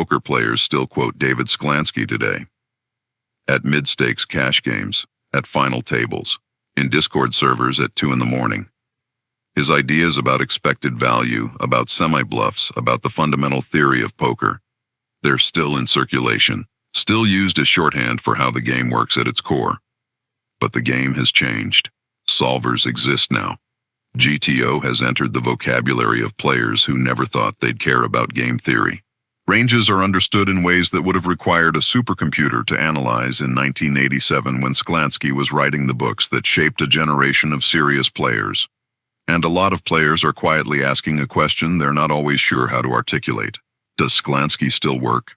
poker players still quote David Sklansky today. At mid-stakes cash games, at final tables, in Discord servers at 2 in the morning. His ideas about expected value, about semi-bluffs, about the fundamental theory of poker, they're still in circulation, still used as shorthand for how the game works at its core. But the game has changed. Solvers exist now. GTO has entered the vocabulary of players who never thought they'd care about game theory. Ranges are understood in ways that would have required a supercomputer to analyze in 1987 when Sklansky was writing the books that shaped a generation of serious players. And a lot of players are quietly asking a question they're not always sure how to articulate. Does Sklansky still work?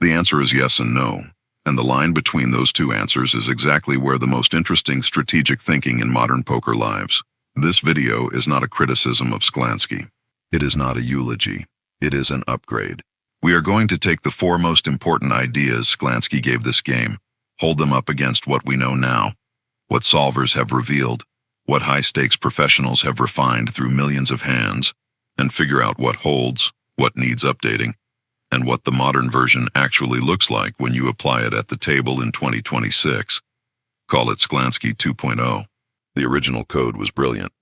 The answer is yes and no, and the line between those two answers is exactly where the most interesting strategic thinking in modern poker lives. This video is not a criticism of Sklansky. It is not a eulogy. It is an upgrade. We are going to take the 4 most important ideas Sklansky gave this game, hold them up against what we know now, what solvers have revealed, what high-stakes professionals have refined through millions of hands, and figure out what holds, what needs updating, and what the modern version actually looks like when you apply it at the table in 2026. Call it Sklansky 2.0. The original code was brilliant,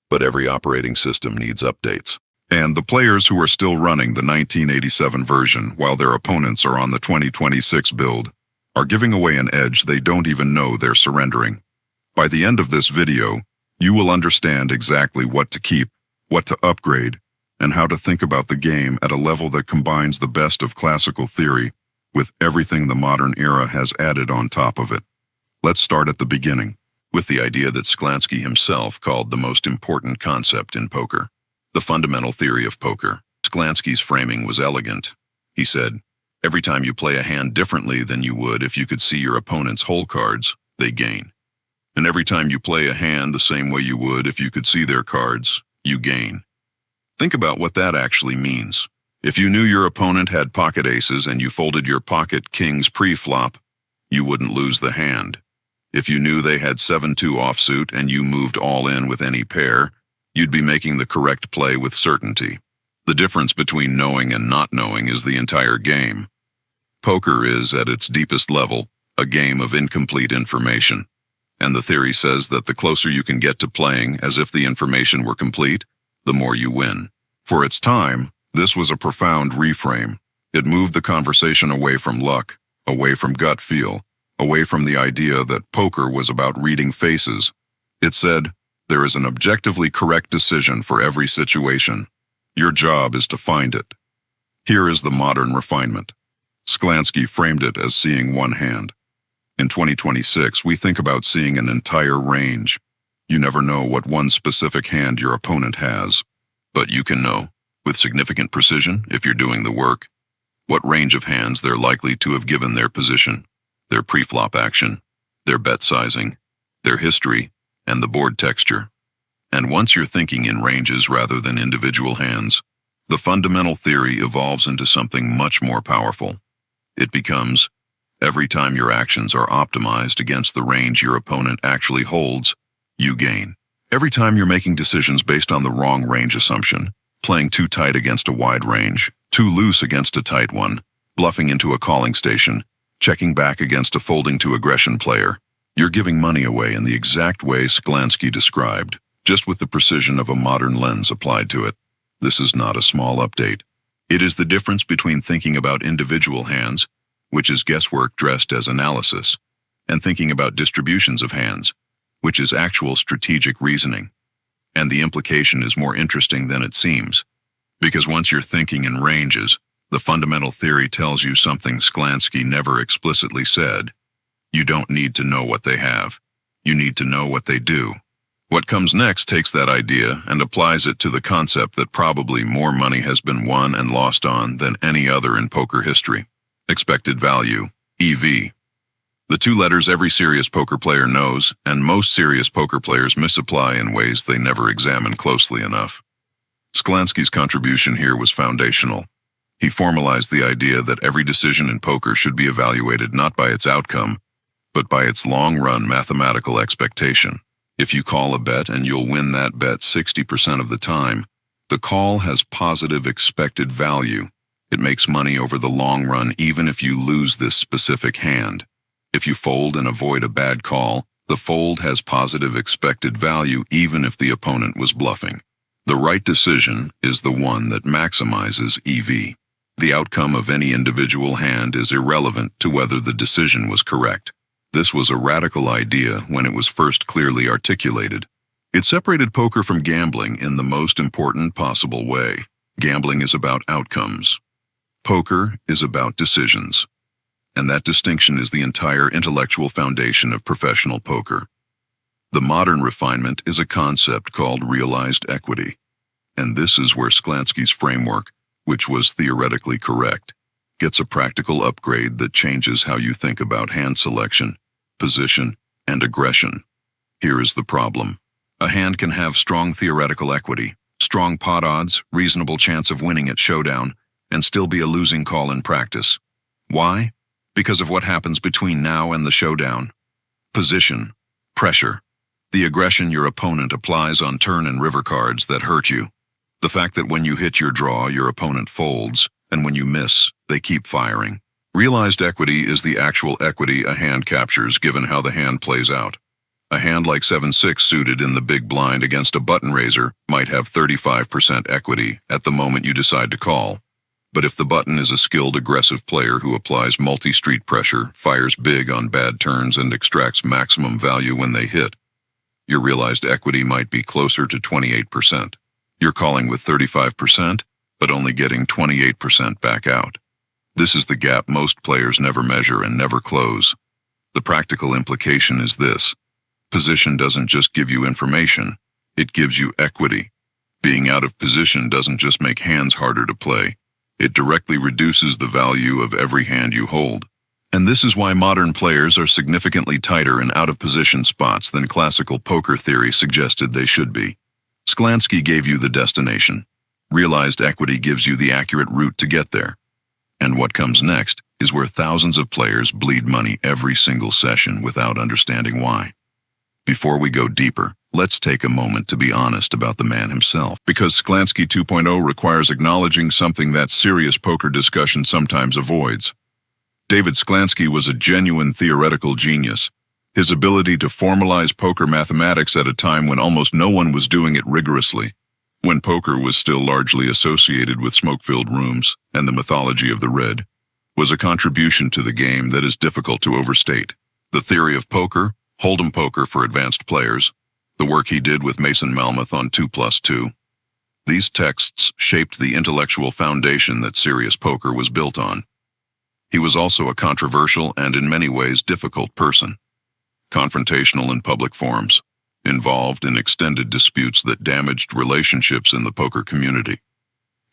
but every operating system needs updates. And the players who are still running the 1987 version while their opponents are on the 2026 build are giving away an edge they don't even know they're surrendering. By the end of this video, you will understand exactly what to keep, what to upgrade, and how to think about the game at a level that combines the best of classical theory with everything the modern era has added on top of it. Let's start at the beginning, with the idea that Sklansky himself called the most important concept in poker. The fundamental theory of poker. Sklansky's framing was elegant. He said, every time you play a hand differently than you would if you could see your opponent's hole cards, they gain. And every time you play a hand the same way you would if you could see their cards, you gain. Think about what that actually means. If you knew your opponent had pocket aces and you folded your pocket kings pre-flop, you wouldn't lose the hand. If you knew they had 7-2 offsuit and you moved all in with any pair, you'd be making the correct play with certainty. The difference between knowing and not knowing is the entire game. Poker is, at its deepest level, a game of incomplete information. And the theory says that the closer you can get to playing as if the information were complete, the more you win. For its time, this was a profound reframe. It moved the conversation away from luck, away from gut feel, away from the idea that poker was about reading faces. It said, there is an objectively correct decision for every situation. Your job is to find it. Here is the modern refinement. Sklansky framed it as seeing one hand. In 2026, we think about seeing an entire range. You never know what one specific hand your opponent has, but you can know, with significant precision, if you're doing the work, what range of hands they're likely to have given their position, their pre-flop action, their bet sizing, their history, and the board texture. And once you're thinking in ranges rather than individual hands, the fundamental theory evolves into something much more powerful. It becomes, every time your actions are optimized against the range your opponent actually holds, you gain. Every time you're making decisions based on the wrong range assumption, playing too tight against a wide range, too loose against a tight one, bluffing into a calling station, checking back against a folding to aggression player, you're giving money away in the exact way Sklansky described, just with the precision of a modern lens applied to it. This is not a small update. It is the difference between thinking about individual hands, which is guesswork dressed as analysis, and thinking about distributions of hands, which is actual strategic reasoning. And the implication is more interesting than it seems, because once you're thinking in ranges, the fundamental theory tells you something Sklansky never explicitly said. You don't need to know what they have. You need to know what they do. What comes next takes that idea and applies it to the concept that probably more money has been won and lost on than any other in poker history. Expected value, EV. The 2 letters every serious poker player knows, and most serious poker players misapply in ways they never examine closely enough. Sklansky's contribution here was foundational. He formalized the idea that every decision in poker should be evaluated not by its outcome, but by its long-run mathematical expectation. If you call a bet and you'll win that bet 60% of the time, the call has positive expected value. It makes money over the long run even if you lose this specific hand. If you fold and avoid a bad call, the fold has positive expected value even if the opponent was bluffing. The right decision is the one that maximizes EV. The outcome of any individual hand is irrelevant to whether the decision was correct. This was a radical idea when it was first clearly articulated. It separated poker from gambling in the most important possible way. Gambling is about outcomes. Poker is about decisions. And that distinction is the entire intellectual foundation of professional poker. The modern refinement is a concept called realized equity. And this is where Sklansky's framework, which was theoretically correct, gets a practical upgrade that changes how you think about hand selection, position, and aggression. Here is the problem. A hand can have strong theoretical equity, strong pot odds, reasonable chance of winning at showdown, and still be a losing call in practice. Why? Because of what happens between now and the showdown. Position, pressure, the aggression your opponent applies on turn and river cards that hurt you. The fact that when you hit your draw, your opponent folds, and when you miss, they keep firing. Realized equity is the actual equity a hand captures given how the hand plays out. A hand like 7-6 suited in the big blind against a button raiser might have 35% equity at the moment you decide to call. But if the button is a skilled, aggressive player who applies multi-street pressure, fires big on bad turns, and extracts maximum value when they hit, your realized equity might be closer to 28%. You're calling with 35%, but only getting 28% back out. This is the gap most players never measure and never close. The practical implication is this. Position doesn't just give you information, it gives you equity. Being out of position doesn't just make hands harder to play. It directly reduces the value of every hand you hold. And this is why modern players are significantly tighter in out-of-position spots than classical poker theory suggested they should be. Sklansky gave you the destination. Realized equity gives you the accurate route to get there. And what comes next is where thousands of players bleed money every single session without understanding why. Before we go deeper, let's take a moment to be honest about the man himself, because Sklansky 2.0 requires acknowledging something that serious poker discussion sometimes avoids. David Sklansky was a genuine theoretical genius. His ability to formalize poker mathematics at a time when almost no one was doing it rigorously, when poker was still largely associated with smoke-filled rooms and the mythology of the red, was a contribution to the game that is difficult to overstate. The theory of poker, Hold'em poker for advanced players, the work he did with Mason Malmuth on 2+2. These texts shaped the intellectual foundation that serious poker was built on. He was also a controversial and in many ways difficult person. Confrontational in public forums, involved in extended disputes that damaged relationships in the poker community.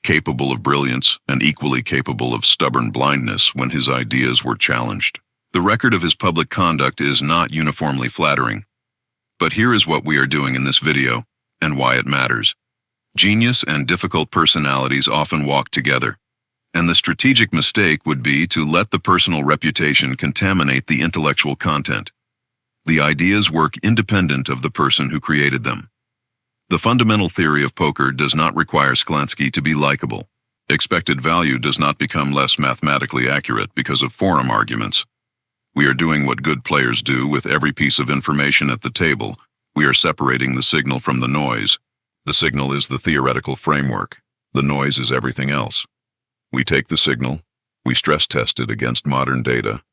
Capable of brilliance and equally capable of stubborn blindness when his ideas were challenged. The record of his public conduct is not uniformly flattering. But here is what we are doing in this video, and why it matters. Genius and difficult personalities often walk together, and the strategic mistake would be to let the personal reputation contaminate the intellectual content. The ideas work independent of the person who created them. The fundamental theory of poker does not require Sklansky to be likable. Expected value does not become less mathematically accurate because of forum arguments. We are doing what good players do with every piece of information at the table. We are separating the signal from the noise. The signal is the theoretical framework. The noise is everything else. We take the signal, we stress test it against modern data,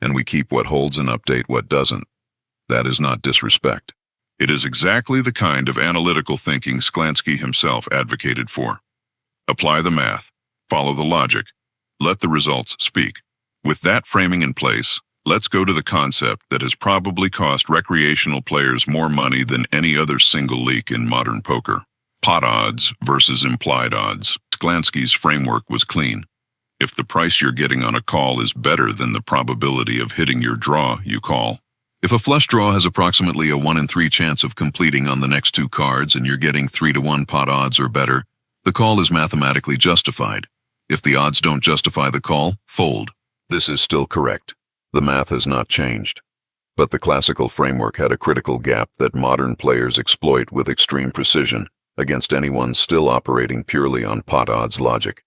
and we keep what holds and update what doesn't. That is not disrespect. It is exactly the kind of analytical thinking Sklansky himself advocated for. Apply the math, follow the logic, let the results speak. With that framing in place, let's go to the concept that has probably cost recreational players more money than any other single leak in modern poker. Pot odds versus implied odds. Sklansky's framework was clean. If the price you're getting on a call is better than the probability of hitting your draw, you call. If a flush draw has approximately a 1 in 3 chance of completing on the next 2 cards and you're getting 3-to-1 pot odds or better, the call is mathematically justified. If the odds don't justify the call, fold. This is still correct. The math has not changed. But the classical framework had a critical gap that modern players exploit with extreme precision against anyone still operating purely on pot odds logic.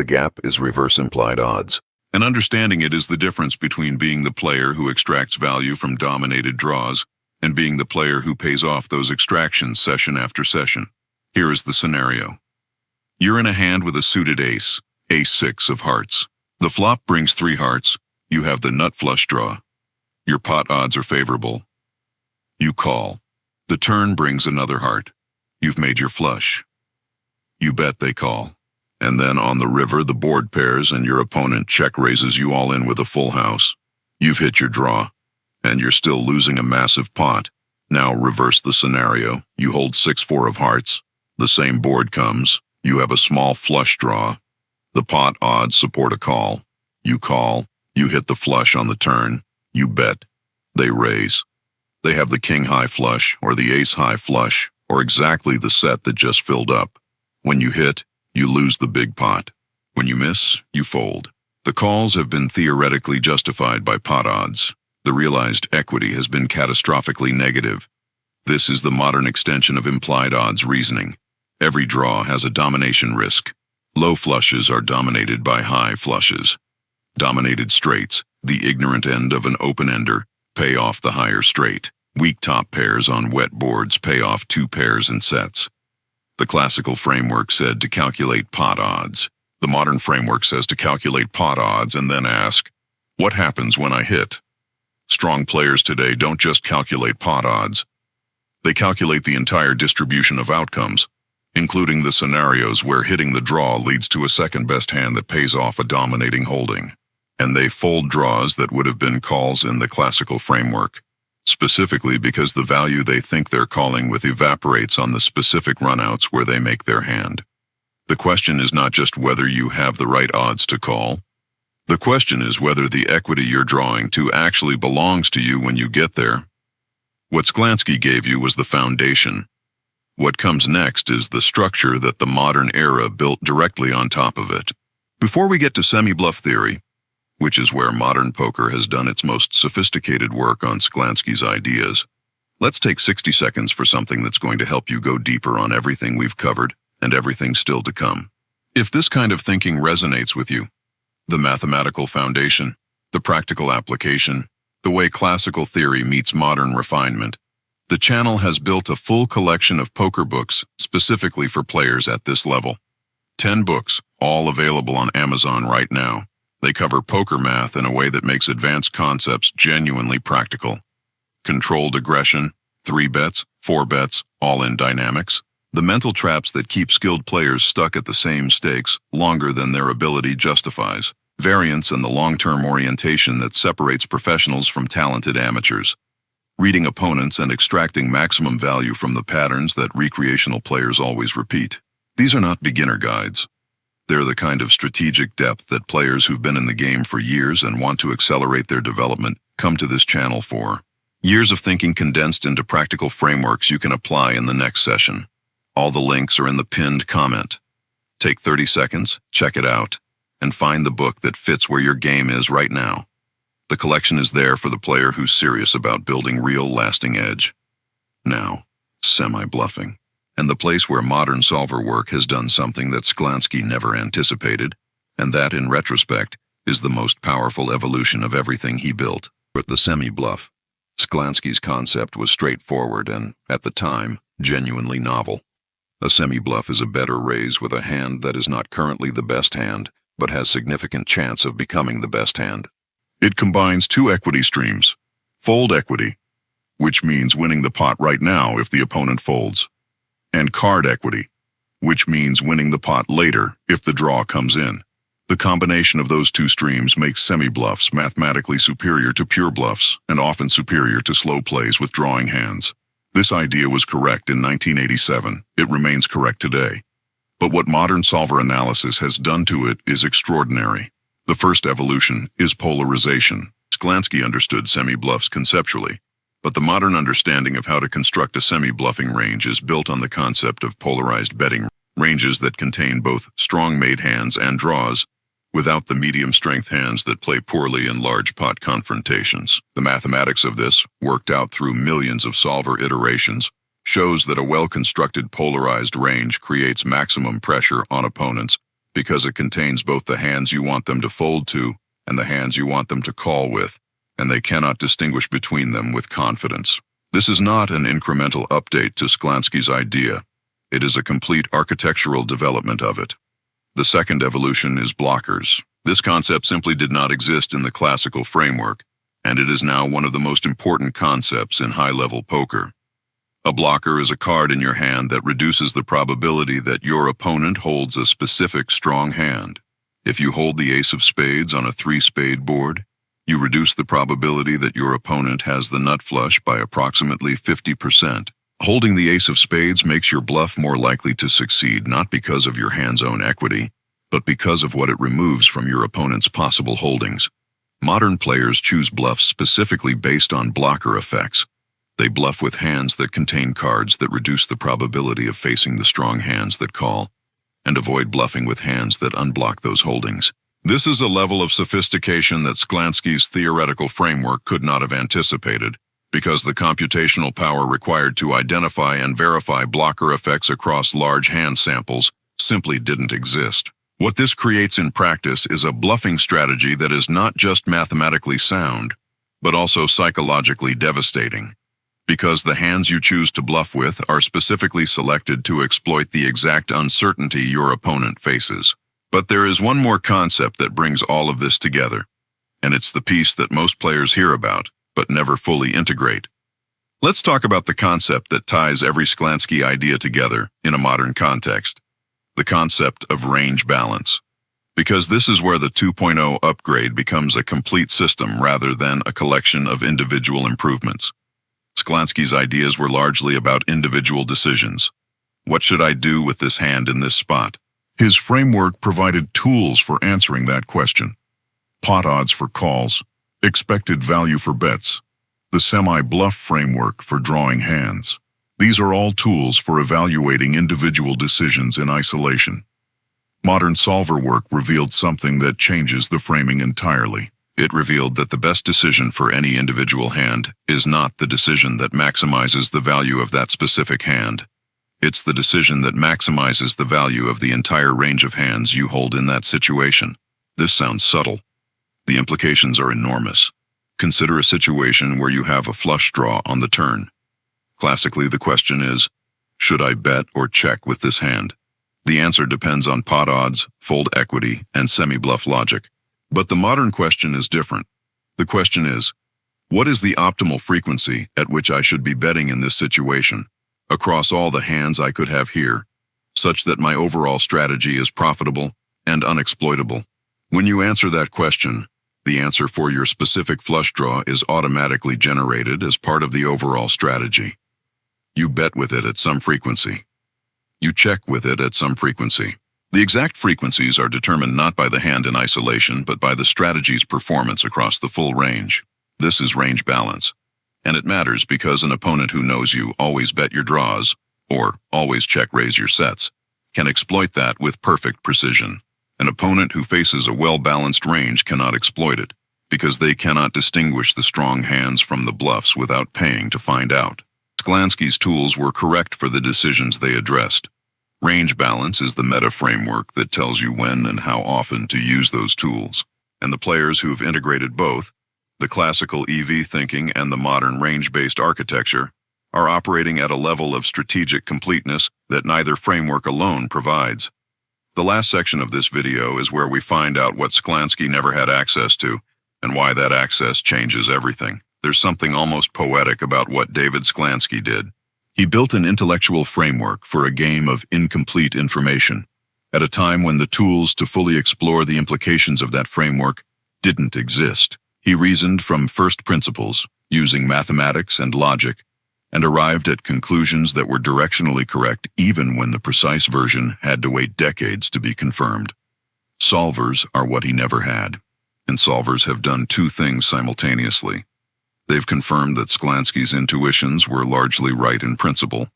The gap is reverse implied odds. And understanding it is the difference between being the player who extracts value from dominated draws and being the player who pays off those extractions session after session. Here is the scenario. You're in a hand with a suited ace, ace-6 of hearts. The flop brings 3 hearts. You have the nut flush draw. Your pot odds are favorable. You call. The turn brings another heart. You've made your flush. You bet they call. And then on the river, the board pairs and your opponent check raises you all in with a full house. You've hit your draw, and you're still losing a massive pot. Now reverse the scenario. You hold 6-4 of hearts. The same board comes. You have a small flush draw. The pot odds support a call. You call. You hit the flush on the turn. You bet. They raise. They have the king high flush or the ace high flush or exactly the set that just filled up. When you hit, you lose the big pot. When you miss, you fold. The calls have been theoretically justified by pot odds. The realized equity has been catastrophically negative. This is the modern extension of implied odds reasoning. Every draw has a domination risk. Low flushes are dominated by high flushes. Dominated straights, the ignorant end of an open-ender, pay off the higher straight. Weak top pairs on wet boards pay off 2 pairs in sets. The classical framework said to calculate pot odds. The modern framework says to calculate pot odds and then ask, what happens when I hit? Strong players today don't just calculate pot odds. They calculate the entire distribution of outcomes, including the scenarios where hitting the draw leads to a second-best hand that pays off a dominating holding. And they fold draws that would have been calls in the classical framework, specifically because the value they think they're calling with evaporates on the specific runouts where they make their hand. The question is not just whether you have the right odds to call. The question is whether the equity you're drawing to actually belongs to you when you get there. What Sklansky gave you was the foundation. What comes next is the structure that the modern era built directly on top of it. Before we get to semi-bluff theory, which is where modern poker has done its most sophisticated work on Sklansky's ideas, let's take 60 seconds for something that's going to help you go deeper on everything we've covered and everything still to come. If this kind of thinking resonates with you, the mathematical foundation, the practical application, the way classical theory meets modern refinement, the channel has built a full collection of poker books specifically for players at this level. 10 books, all available on Amazon right now. They cover poker math in a way that makes advanced concepts genuinely practical. Controlled aggression, 3 bets, 4 bets, all-in dynamics, the mental traps that keep skilled players stuck at the same stakes longer than their ability justifies, variance and the long-term orientation that separates professionals from talented amateurs, reading opponents and extracting maximum value from the patterns that recreational players always repeat. These are not beginner guides. They're the kind of strategic depth that players who've been in the game for years and want to accelerate their development come to this channel for. Years of thinking condensed into practical frameworks you can apply in the next session. All the links are in the pinned comment. Take 30 seconds, check it out, and find the book that fits where your game is right now. The collection is there for the player who's serious about building real lasting edge. Now, semi-bluffing. And the place where modern solver work has done something that Sklansky never anticipated, and that, in retrospect, is the most powerful evolution of everything he built. With the semi-bluff, Sklansky's concept was straightforward and, at the time, genuinely novel. A semi-bluff is a better raise with a hand that is not currently the best hand, but has significant chance of becoming the best hand. It combines 2 equity streams. Fold equity, which means winning the pot right now if the opponent folds, and card equity, which means winning the pot later if the draw comes in. The combination of those 2 streams makes semi-bluffs mathematically superior to pure bluffs and often superior to slow plays with drawing hands. This idea was correct in 1987. It remains correct today. But what modern solver analysis has done to it is extraordinary. The first evolution is polarization. Sklansky understood semi-bluffs conceptually, but the modern understanding of how to construct a semi-bluffing range is built on the concept of polarized betting ranges that contain both strong made hands and draws, without the medium-strength hands that play poorly in large pot confrontations. The mathematics of this, worked out through millions of solver iterations, shows that a well-constructed polarized range creates maximum pressure on opponents because it contains both the hands you want them to fold to and the hands you want them to call with, and they cannot distinguish between them with confidence. This is not an incremental update to Sklansky's idea. It is a complete architectural development of it. The second evolution is blockers. This concept simply did not exist in the classical framework, and it is now one of the most important concepts in high-level poker. A blocker is a card in your hand that reduces the probability that your opponent holds a specific strong hand. If you hold the ace of spades on a 3-spade board, you reduce the probability that your opponent has the nut flush by approximately 50%. Holding the ace of spades makes your bluff more likely to succeed not because of your hand's own equity, but because of what it removes from your opponent's possible holdings. Modern players choose bluffs specifically based on blocker effects. They bluff with hands that contain cards that reduce the probability of facing the strong hands that call, and avoid bluffing with hands that unblock those holdings. This is a level of sophistication that Sklansky's theoretical framework could not have anticipated, because the computational power required to identify and verify blocker effects across large hand samples simply didn't exist. What this creates in practice is a bluffing strategy that is not just mathematically sound, but also psychologically devastating, because the hands you choose to bluff with are specifically selected to exploit the exact uncertainty your opponent faces. But there is one more concept that brings all of this together, and it's the piece that most players hear about, but never fully integrate. Let's talk about the concept that ties every Sklansky idea together in a modern context, the concept of range balance. Because this is where the 2.0 upgrade becomes a complete system rather than a collection of individual improvements. Sklansky's ideas were largely about individual decisions. What should I do with this hand in this spot? His framework provided tools for answering that question. Pot odds for calls, expected value for bets, the semi-bluff framework for drawing hands. These are all tools for evaluating individual decisions in isolation. Modern solver work revealed something that changes the framing entirely. It revealed that the best decision for any individual hand is not the decision that maximizes the value of that specific hand. It's the decision that maximizes the value of the entire range of hands you hold in that situation. This sounds subtle. The implications are enormous. Consider a situation where you have a flush draw on the turn. Classically, the question is, should I bet or check with this hand? The answer depends on pot odds, fold equity, and semi-bluff logic. But the modern question is different. The question is, what is the optimal frequency at which I should be betting in this situation, across all the hands I could have here, such that my overall strategy is profitable and unexploitable? When you answer that question, the answer for your specific flush draw is automatically generated as part of the overall strategy. You bet with it at some frequency. You check with it at some frequency. The exact frequencies are determined not by the hand in isolation, but by the strategy's performance across the full range. This is range balance. And it matters because an opponent who knows you always bet your draws, or always check-raise your sets, can exploit that with perfect precision. An opponent who faces a well-balanced range cannot exploit it, because they cannot distinguish the strong hands from the bluffs without paying to find out. Sklansky's tools were correct for the decisions they addressed. Range balance is the meta framework that tells you when and how often to use those tools, and the players who have integrated both, the classical EV thinking and the modern range-based architecture, are operating at a level of strategic completeness that neither framework alone provides. The last section of this video is where we find out what Sklansky never had access to, and why that access changes everything. There's something almost poetic about what David Sklansky did. He built an intellectual framework for a game of incomplete information, at a time when the tools to fully explore the implications of that framework didn't exist. He reasoned from first principles, using mathematics and logic, and arrived at conclusions that were directionally correct even when the precise version had to wait decades to be confirmed. Solvers are what he never had, and solvers have done two things simultaneously. They've confirmed that Sklansky's intuitions were largely right in principle,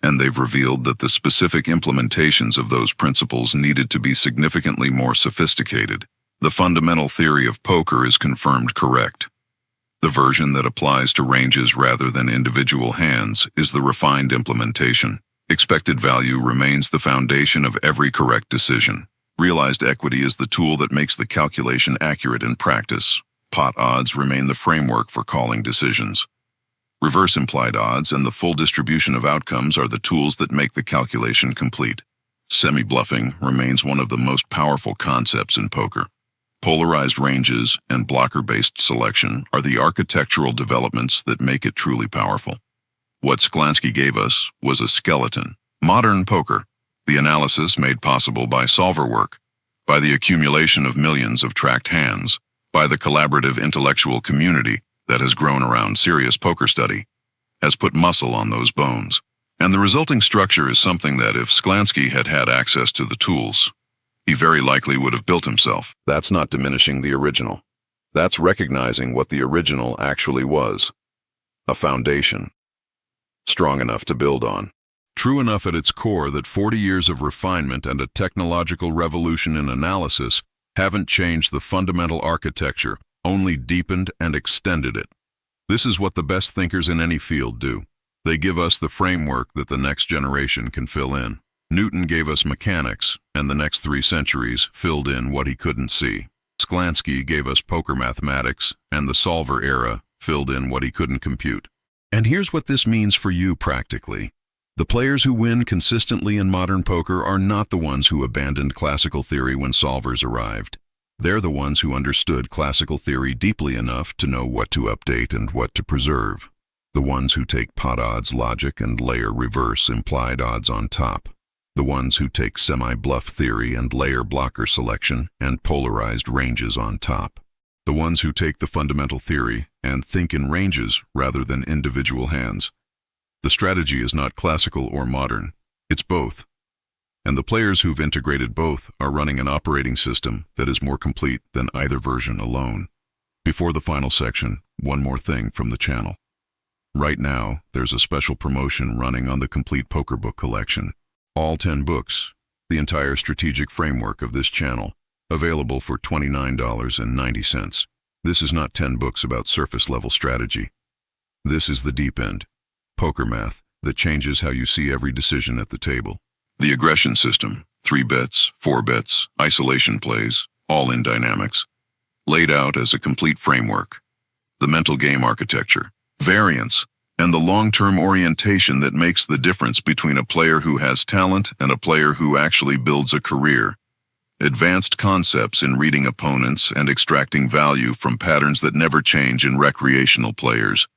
and they've revealed that the specific implementations of those principles needed to be significantly more sophisticated. The fundamental theory of poker is confirmed correct. The version that applies to ranges rather than individual hands is the refined implementation. Expected value remains the foundation of every correct decision. Realized equity is the tool that makes the calculation accurate in practice. Pot odds remain the framework for calling decisions. Reverse implied odds and the full distribution of outcomes are the tools that make the calculation complete. Semi-bluffing remains one of the most powerful concepts in poker. Polarized ranges and blocker-based selection are the architectural developments that make it truly powerful. What Sklansky gave us was a skeleton. Modern poker, the analysis made possible by solver work, by the accumulation of millions of tracked hands, by the collaborative intellectual community that has grown around serious poker study, has put muscle on those bones. And the resulting structure is something that if Sklansky had had access to the tools, he very likely would have built himself. That's not diminishing the original. That's recognizing what the original actually was. A foundation. Strong enough to build on. True enough at its core that 40 years of refinement and a technological revolution in analysis haven't changed the fundamental architecture, only deepened and extended it. This is what the best thinkers in any field do. They give us the framework that the next generation can fill in. Newton gave us mechanics, and the next 3 centuries filled in what he couldn't see. Sklansky gave us poker mathematics, and the solver era filled in what he couldn't compute. And here's what this means for you practically. The players who win consistently in modern poker are not the ones who abandoned classical theory when solvers arrived. They're the ones who understood classical theory deeply enough to know what to update and what to preserve. The ones who take pot odds logic and layer reverse implied odds on top. The ones who take semi-bluff theory and layer blocker selection and polarized ranges on top. The ones who take the fundamental theory and think in ranges rather than individual hands. The strategy is not classical or modern, it's both. And the players who've integrated both are running an operating system that is more complete than either version alone. Before the final section, one more thing from the channel. Right now, there's a special promotion running on the complete poker book collection. All 10 books, the entire strategic framework of this channel, available for $29.90. This is not 10 books about surface-level strategy. This is the deep end. Poker math that changes how you see every decision at the table. The aggression system, 3 bets, 4 bets, isolation plays, all in dynamics, laid out as a complete framework. The mental game architecture, variance, and the long-term orientation that makes the difference between a player who has talent and a player who actually builds a career. Advanced concepts in reading opponents and extracting value from patterns that never change in recreational players.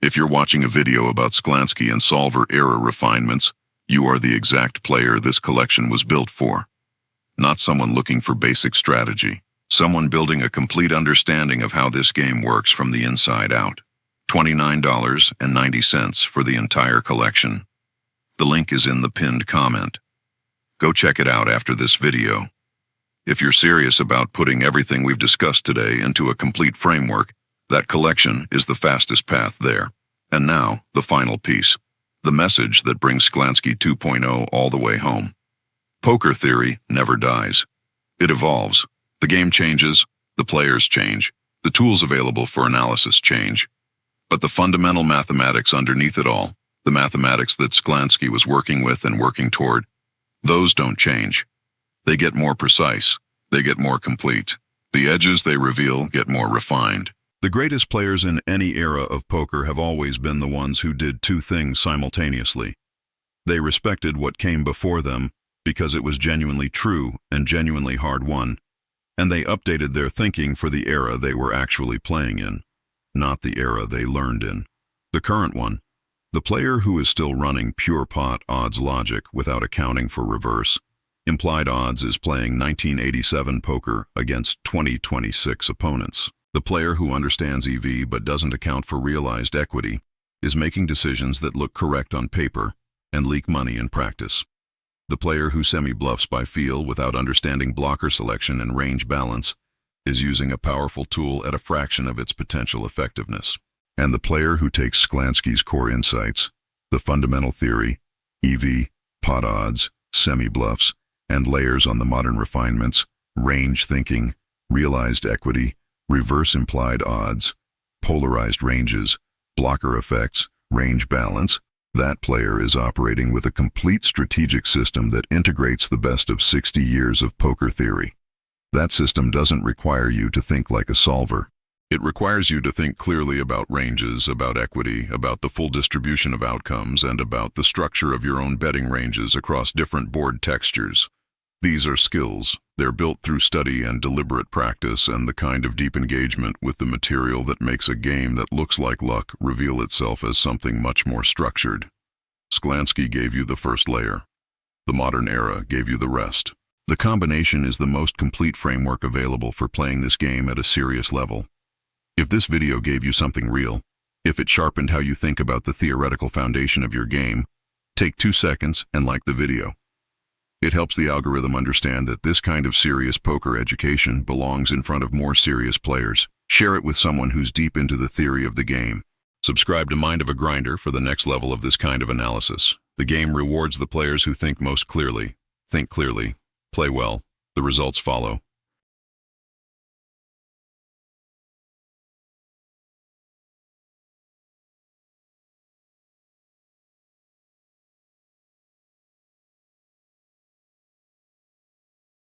If you're watching a video about Sklansky and solver era refinements, you are the exact player this collection was built for. Not someone looking for basic strategy, someone building a complete understanding of how this game works from the inside out. $29.90 for the entire collection. The link is in the pinned comment. Go check it out after this video. If you're serious about putting everything we've discussed today into a complete framework, that collection is the fastest path there. And now, the final piece. The message that brings Sklansky 2.0 all the way home. Poker theory never dies. It evolves. The game changes, the players change, the tools available for analysis change. But the fundamental mathematics underneath it all, the mathematics that Sklansky was working with and working toward, those don't change. They get more precise. They get more complete. The edges they reveal get more refined. The greatest players in any era of poker have always been the ones who did 2 things simultaneously. They respected what came before them because it was genuinely true and genuinely hard-won, and they updated their thinking for the era they were actually playing in, not the era they learned in. The current one, the player who is still running pure pot odds logic without accounting for reverse implied odds is playing 1987 poker against 2026 opponents. The player who understands EV but doesn't account for realized equity is making decisions that look correct on paper and leak money in practice. The player who semi-bluffs by feel without understanding blocker selection and range balance is using a powerful tool at a fraction of its potential effectiveness. And the player who takes Sklansky's core insights, the fundamental theory, EV, pot odds, semi-bluffs, and layers on the modern refinements, range thinking, realized equity, reverse implied odds, polarized ranges, blocker effects, range balance, That player is operating with a complete strategic system that integrates the best of 60 years of poker theory. That system doesn't require you to think like a solver. It requires you to think clearly about ranges, about equity, about the full distribution of outcomes, and about the structure of your own betting ranges across different board textures. These are skills. They're built through study and deliberate practice and the kind of deep engagement with the material that makes a game that looks like luck reveal itself as something much more structured. Sklansky gave you the first layer. The modern era gave you the rest. The combination is the most complete framework available for playing this game at a serious level. If this video gave you something real, if it sharpened how you think about the theoretical foundation of your game, take 2 seconds and like the video. It helps the algorithm understand that this kind of serious poker education belongs in front of more serious players. Share it with someone who's deep into the theory of the game. Subscribe to Mind of a Grinder for the next level of this kind of analysis. The game rewards the players who think most clearly. Think clearly. Play well. The results follow.